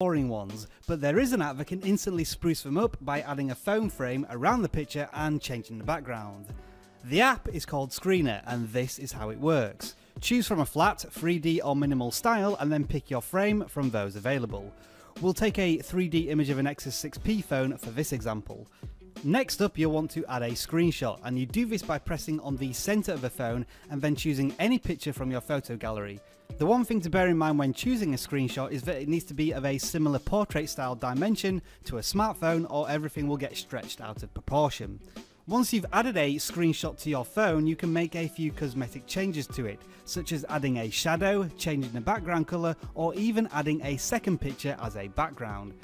boring ones, but there is an app that can instantly spruce them up by adding a phone frame around the picture and changing the background. The app is called Screener, and this is how it works. Choose from a flat, 3D or minimal style and then pick your frame from those available. We'll take a 3D image of an Nexus 6P phone for this example. Next up, you'll want to add a screenshot, and you do this by pressing on the center of the phone and then choosing any picture from your photo gallery. The one thing to bear in mind when choosing a screenshot is that it needs to be of a similar portrait style dimension to a smartphone, or everything will get stretched out of proportion. Once you've added a screenshot to your phone, you can make a few cosmetic changes to it, such as adding a shadow, changing the background colour, or even adding a second picture as a background.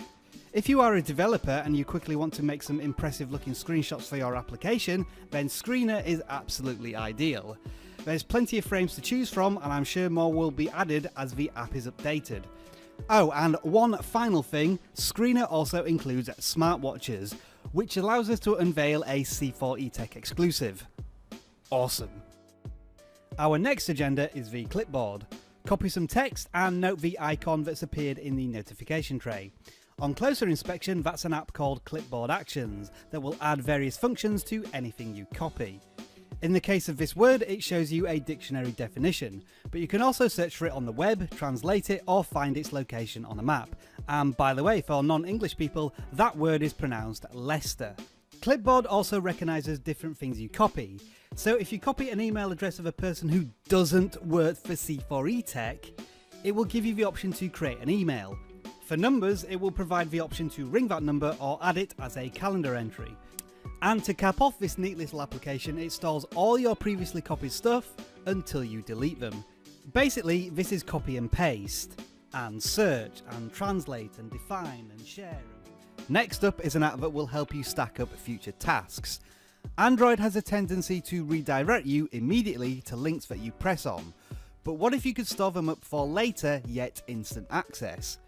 If you are a developer and you quickly want to make some impressive looking screenshots for your application, then Screener is absolutely ideal. There's plenty of frames to choose from, and I'm sure more will be added as the app is updated. Oh, and one final thing, Screener also includes smartwatches, which allows us to unveil a C4eTech exclusive. Awesome. Our next agenda is the clipboard. Copy some text and note the icon that's appeared in the notification tray. On closer inspection, that's an app called Clipboard Actions that will add various functions to anything you copy. In the case of this word, it shows you a dictionary definition, but you can also search for it on the web, translate it, or find its location on a map. And by the way, for non-English people, that word is pronounced Leicester. Clipboard also recognises different things you copy. So if you copy an email address of a person who doesn't work for C4eTech, it will give you the option to create an email. For numbers, it will provide the option to ring that number or add it as a calendar entry. And to cap off this neat little application, it stores all your previously copied stuff until you delete them. Basically, this is copy and paste, and search, and translate, and define, and share. Next up is an app that will help you stack up future tasks. Android has a tendency to redirect you immediately to links that you press on, but what if you could store them up for later, yet instant access?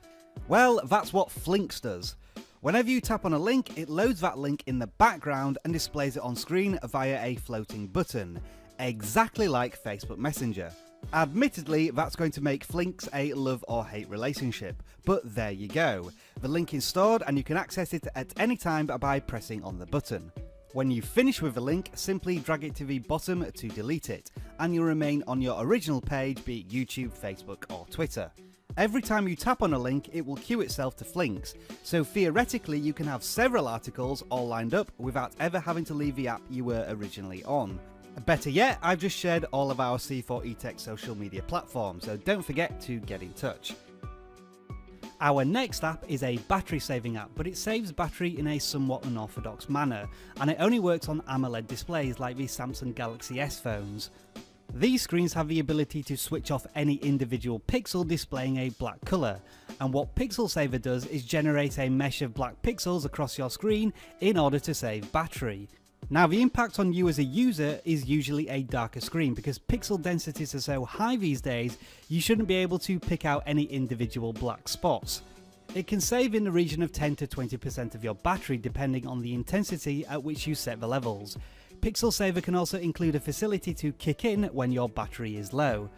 Well, that's what Flinks does. Whenever you tap on a link, it loads that link in the background and displays it on screen via a floating button, exactly like Facebook Messenger. Admittedly, that's going to make Flinks a love or hate relationship, but there you go. The link is stored and you can access it at any time by pressing on the button. When you finish with the link, simply drag it to the bottom to delete it, and you'll remain on your original page, be it YouTube, Facebook or Twitter. Every time you tap on a link, it will queue itself to Flinks, so theoretically you can have several articles all lined up without ever having to leave the app you were originally on. Better yet, I've just shared all of our C4eTech social media platforms, so don't forget to get in touch. Our next app is a battery saving app, but it saves battery in a somewhat unorthodox manner, and it only works on AMOLED displays like the Samsung Galaxy S phones. These screens have the ability to switch off any individual pixel displaying a black colour, and what Pixel Saver does is generate a mesh of black pixels across your screen in order to save battery. Now the impact on you as a user is usually a darker screen, because pixel densities are so high these days you shouldn't be able to pick out any individual black spots. It can save in the region of 10 to 20% of your battery depending on the intensity at which you set the levels. Pixel Saver can also include a facility to kick in when your battery is low.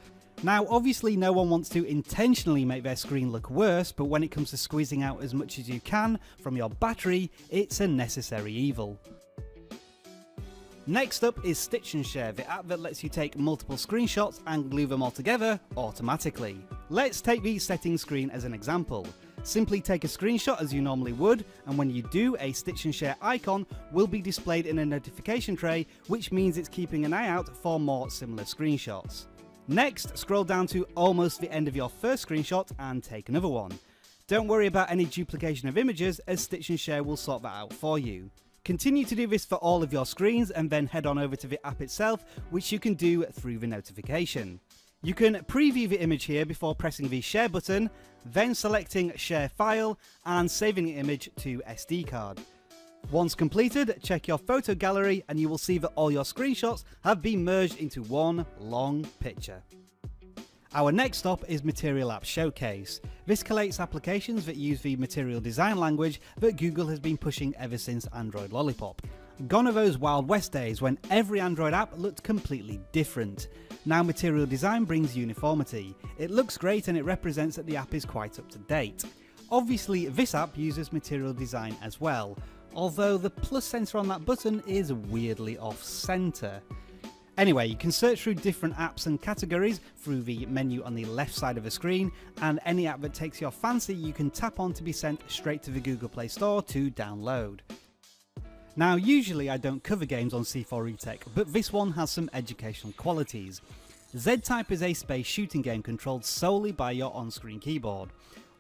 Now obviously no one wants to intentionally make their screen look worse, but when it comes to squeezing out as much as you can from your battery, it's a necessary evil. Next up is Stitch and Share, the app that lets you take multiple screenshots and glue them all together automatically. Let's take the settings screen as an example. Simply take a screenshot as you normally would, and when you do, a Stitch and Share icon will be displayed in a notification tray, which means it's keeping an eye out for more similar screenshots. Next, scroll down to almost the end of your first screenshot and take another one. Don't worry about any duplication of images, as Stitch and Share will sort that out for you. Continue to do this for all of your screens and then head on over to the app itself, which you can do through the notification. You can preview the image here before pressing the share button, then selecting share file and saving the image to SD card. Once completed, check your photo gallery and you will see that all your screenshots have been merged into one long picture. Our next stop is Material App Showcase. This collates applications that use the material design language that Google has been pushing ever since Android Lollipop. Gone are those Wild West days when every Android app looked completely different. Now Material Design brings uniformity. It looks great and it represents that the app is quite up to date. Obviously this app uses Material Design as well, although the plus sensor on that button is weirdly off center. Anyway, you can search through different apps and categories through the menu on the left side of the screen, and any app that takes your fancy you can tap on to be sent straight to the Google Play Store to download. Now usually I don't cover games on C4eTech, but this one has some educational qualities. Z-Type is a space shooting game controlled solely by your on-screen keyboard.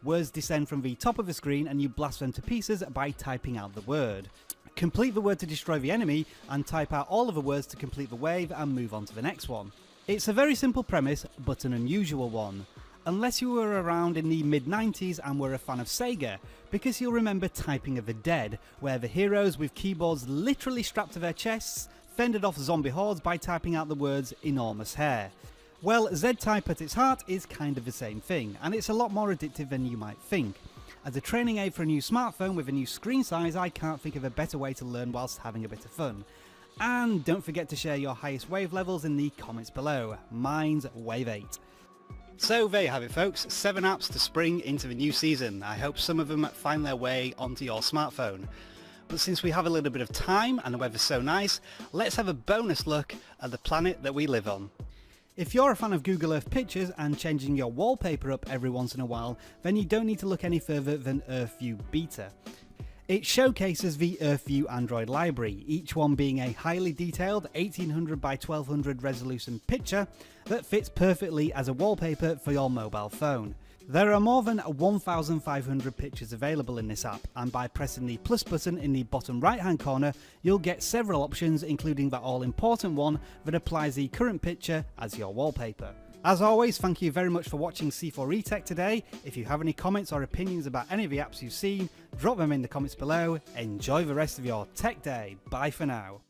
Words descend from the top of the screen and you blast them to pieces by typing out the word. Complete the word to destroy the enemy and type out all of the words to complete the wave and move on to the next one. It's a very simple premise, but an unusual one. Unless you were around in the mid-90s and were a fan of Sega, because you'll remember Typing of the Dead, where the heroes with keyboards literally strapped to their chests fended off zombie hordes by typing out the words enormous hair. Well, Z-Type at its heart is kind of the same thing, and it's a lot more addictive than you might think. As a training aid for a new smartphone with a new screen size, I can't think of a better way to learn whilst having a bit of fun. And don't forget to share your highest wave levels in the comments below. Mine's Wave 8. So there you have it folks, 7 apps to spring into the new season. I hope some of them find their way onto your smartphone. But since we have a little bit of time and the weather's so nice, let's have a bonus look at the planet that we live on. If you're a fan of Google Earth pictures and changing your wallpaper up every once in a while, then you don't need to look any further than EarthView Beta. It showcases the EarthView Android library, each one being a highly detailed 1800 by 1200 resolution picture that fits perfectly as a wallpaper for your mobile phone. There are more than 1,500 pictures available in this app, and by pressing the plus button in the bottom right hand corner you'll get several options, including the all important one that applies the current picture as your wallpaper. As always, thank you very much for watching C4eTech today. If you have any comments or opinions about any of the apps you've seen, drop them in the comments below. Enjoy the rest of your tech day. Bye for now.